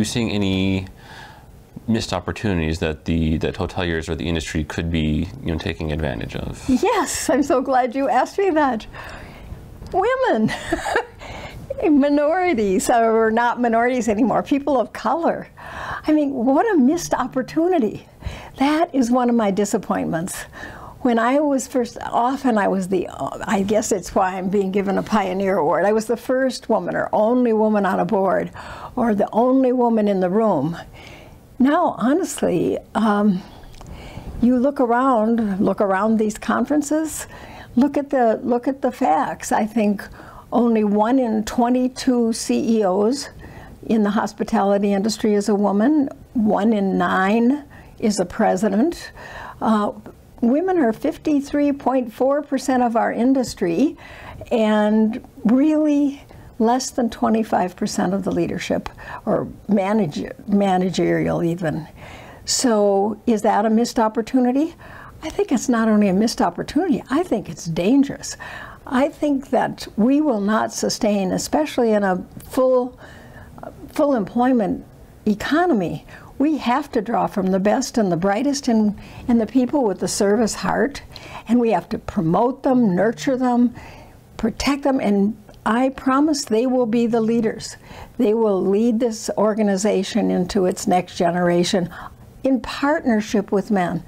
seeing any missed opportunities that that hoteliers or the industry could be, taking advantage of? Yes, I'm so glad you asked me that. Women, minorities, or not minorities anymore, people of color. I mean, what a missed opportunity. That is one of my disappointments. When I was first, often I was I guess it's why I'm being given a Pioneer Award. I was the first woman or only woman on a board, or the only woman in the room. Now, honestly, you look around these conferences, look at the facts. I think only 1 in 22 CEOs in the hospitality industry is a woman. 1 in 9 is a president. Women are 53.4% of our industry, and really less than 25% of the leadership, or managerial even. So is that a missed opportunity? I think it's not only a missed opportunity, I think it's dangerous. I think that we will not sustain, especially in a full employment economy. We have to draw from the best and the brightest and the people with the service heart, and we have to promote them, nurture them, protect them, and I promise they will be the leaders. They will lead this organization into its next generation in partnership with men.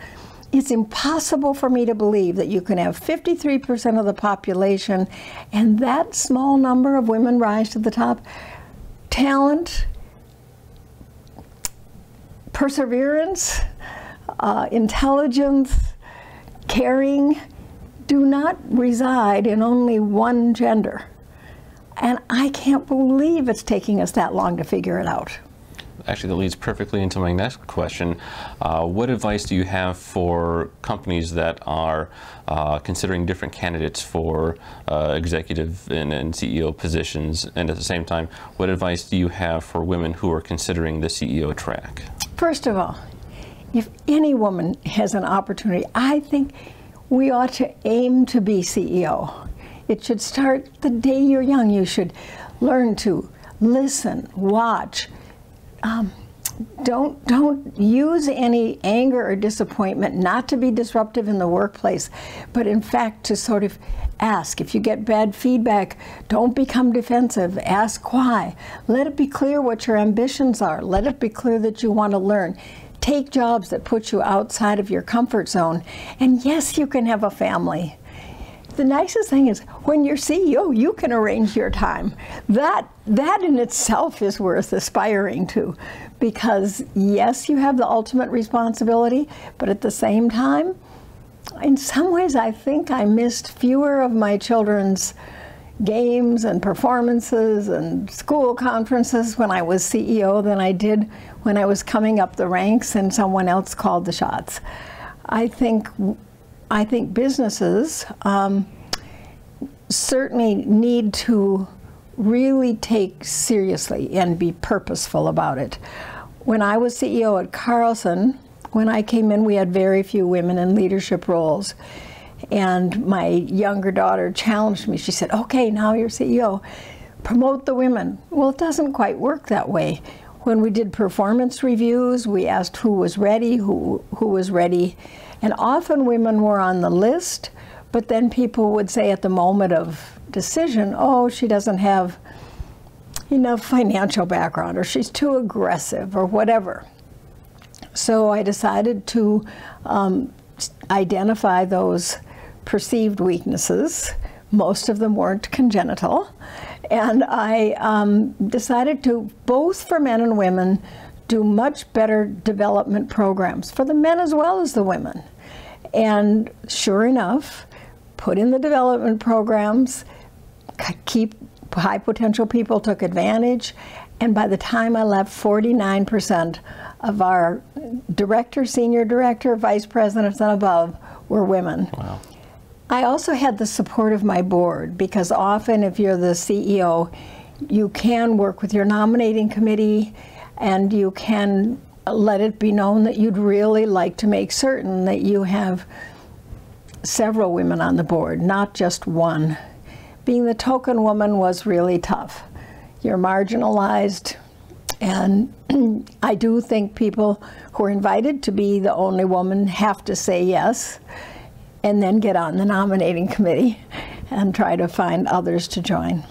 It's impossible for me to believe that you can have 53% of the population and that small number of women rise to the top. Talent, perseverance, intelligence, caring do not reside in only one gender. And I can't believe it's taking us that long to figure it out. Actually, that leads perfectly into my next question. What advice do you have for companies that are considering different candidates for executive and CEO positions? And at the same time, what advice do you have for women who are considering the CEO track? First of all, if any woman has an opportunity, I think we ought to aim to be CEO. It should start the day you're young. You should learn to listen, watch. Don't use any anger or disappointment not to be disruptive in the workplace, but in fact to sort of ask. If you get bad feedback, don't become defensive. Ask why. Let it be clear what your ambitions are. Let it be clear that you want to learn. Take jobs that put you outside of your comfort zone. And yes, you can have a family. The nicest thing is when you're CEO, you can arrange your time. That in itself is worth aspiring to, because yes, you have the ultimate responsibility, but at the same time, in some ways I think I missed fewer of my children's games and performances and school conferences when I was CEO than I did when I was coming up the ranks and someone else called the shots. I think businesses certainly need to really take seriously and be purposeful about it. When I was CEO at Carlson, when I came in, we had very few women in leadership roles. And my younger daughter challenged me. She said, okay, now you're CEO, promote the women. Well, it doesn't quite work that way. When we did performance reviews, we asked who was ready, who was ready. And often women were on the list, but then people would say at the moment of decision, oh, she doesn't have enough financial background, or she's too aggressive, or whatever. So I decided to identify those perceived weaknesses. Most of them weren't congenital. And I decided to, both for men and women, do much better development programs for the men as well as the women. And sure enough, put in the development programs, keep high potential people took advantage, and by the time I left, 49% of our director, senior director, vice presidents and above were women. Wow. I also had the support of my board, because often if you're the CEO, you can work with your nominating committee and you can let it be known that you'd really like to make certain that you have several women on the board, not just one. Being the token woman was really tough. You're marginalized, And I do think people who are invited to be the only woman have to say yes, and then get on the nominating committee and try to find others to join.